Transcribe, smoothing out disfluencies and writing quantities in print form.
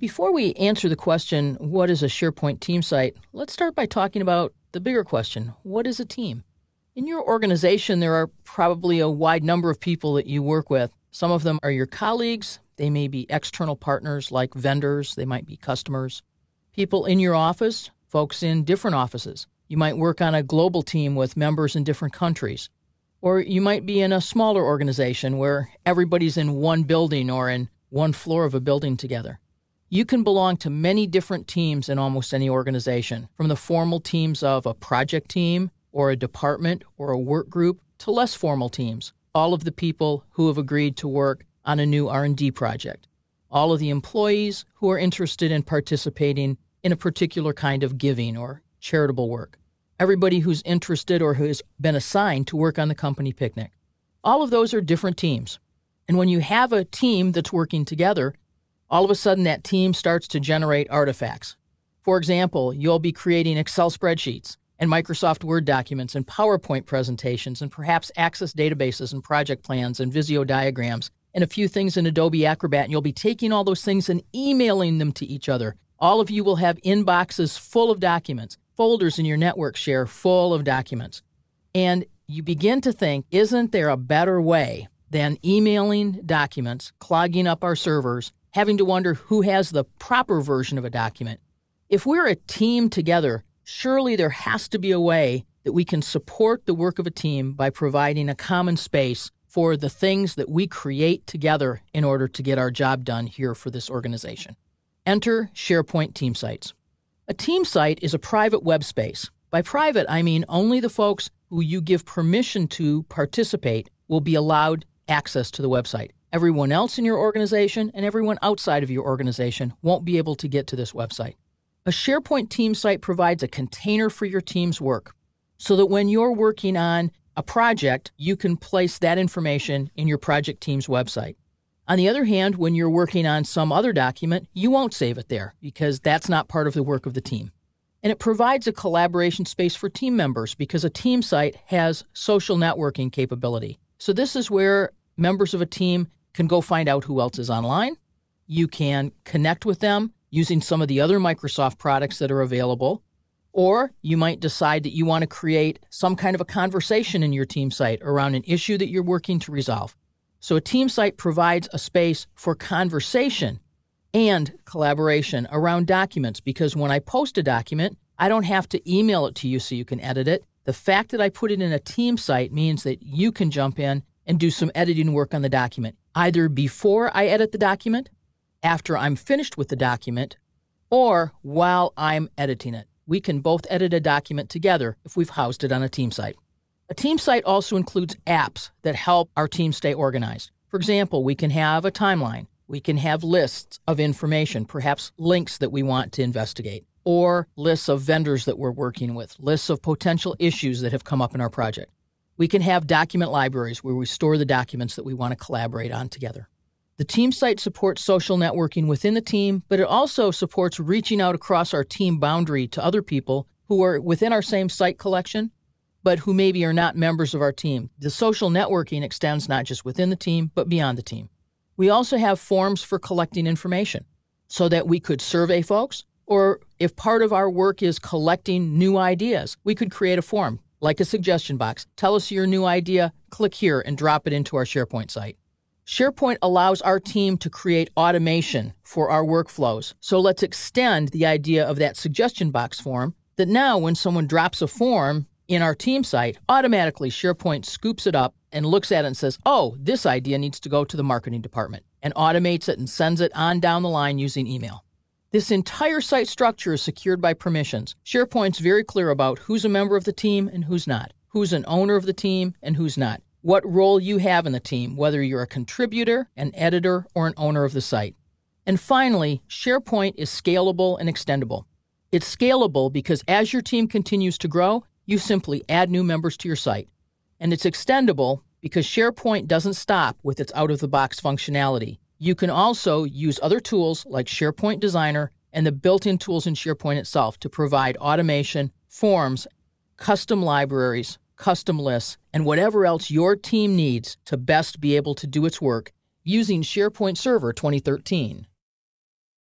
Before we answer the question, what is a SharePoint team site, let's start by talking about the bigger question, what is a team? In your organization, there are probably a wide number of people that you work with. Some of them are your colleagues. They may be external partners like vendors. They might be customers. People in your office, folks in different offices. You might work on a global team with members in different countries. Or you might be in a smaller organization where everybody's in one building or in one floor of a building together. You can belong to many different teams in almost any organization, from the formal teams of a project team or a department or a work group to less formal teams, all of the people who have agreed to work on a new R&D project, all of the employees who are interested in participating in a particular kind of giving or charitable work, everybody who's interested or who has been assigned to work on the company picnic. All of those are different teams. And when you have a team that's working together, all of a sudden that team starts to generate artifacts. For example, you'll be creating Excel spreadsheets and Microsoft Word documents and PowerPoint presentations and perhaps Access databases and project plans and Visio diagrams and a few things in Adobe Acrobat, and you'll be taking all those things and emailing them to each other. All of you will have inboxes full of documents, folders in your network share full of documents. And you begin to think, isn't there a better way than emailing documents, clogging up our servers, having to wonder who has the proper version of a document? If we're a team together, surely there has to be a way that we can support the work of a team by providing a common space for the things that we create together in order to get our job done here for this organization. Enter SharePoint team sites. A team site is a private web space. By private, I mean only the folks who you give permission to participate will be allowed access to the website. Everyone else in your organization and everyone outside of your organization won't be able to get to this website. A SharePoint team site provides a container for your team's work so that when you're working on a project, you can place that information in your project team's website. On the other hand, when you're working on some other document, you won't save it there because that's not part of the work of the team. And it provides a collaboration space for team members because a team site has social networking capability. So this is where members of a team can go find out who else is online. You can connect with them using some of the other Microsoft products that are available. Or you might decide that you want to create some kind of a conversation in your team site around an issue that you're working to resolve. So a team site provides a space for conversation and collaboration around documents because when I post a document, I don't have to email it to you so you can edit it. The fact that I put it in a team site means that you can jump in and do some editing work on the document, either before I edit the document, after I'm finished with the document, or while I'm editing it. We can both edit a document together if we've housed it on a team site. A team site also includes apps that help our team stay organized. For example, we can have a timeline. We can have lists of information, perhaps links that we want to investigate, or lists of vendors that we're working with, lists of potential issues that have come up in our project. We can have document libraries where we store the documents that we want to collaborate on together. The team site supports social networking within the team, but it also supports reaching out across our team boundary to other people who are within our same site collection, but who maybe are not members of our team. The social networking extends not just within the team, but beyond the team. We also have forms for collecting information so that we could survey folks, or if part of our work is collecting new ideas, we could create a form, like a suggestion box. Tell us your new idea, click here and drop it into our SharePoint site. SharePoint allows our team to create automation for our workflows. So let's extend the idea of that suggestion box form that now when someone drops a form in our team site, automatically SharePoint scoops it up and looks at it and says, oh, this idea needs to go to the marketing department, and automates it and sends it on down the line using email. This entire site structure is secured by permissions. SharePoint's very clear about who's a member of the team and who's not, who's an owner of the team and who's not, what role you have in the team, whether you're a contributor, an editor, or an owner of the site. And finally, SharePoint is scalable and extendable. It's scalable because as your team continues to grow, you simply add new members to your site. And it's extendable because SharePoint doesn't stop with its out-of-the-box functionality. You can also use other tools like SharePoint Designer and the built-in tools in SharePoint itself to provide automation, forms, custom libraries, custom lists, and whatever else your team needs to best be able to do its work using SharePoint Server 2013.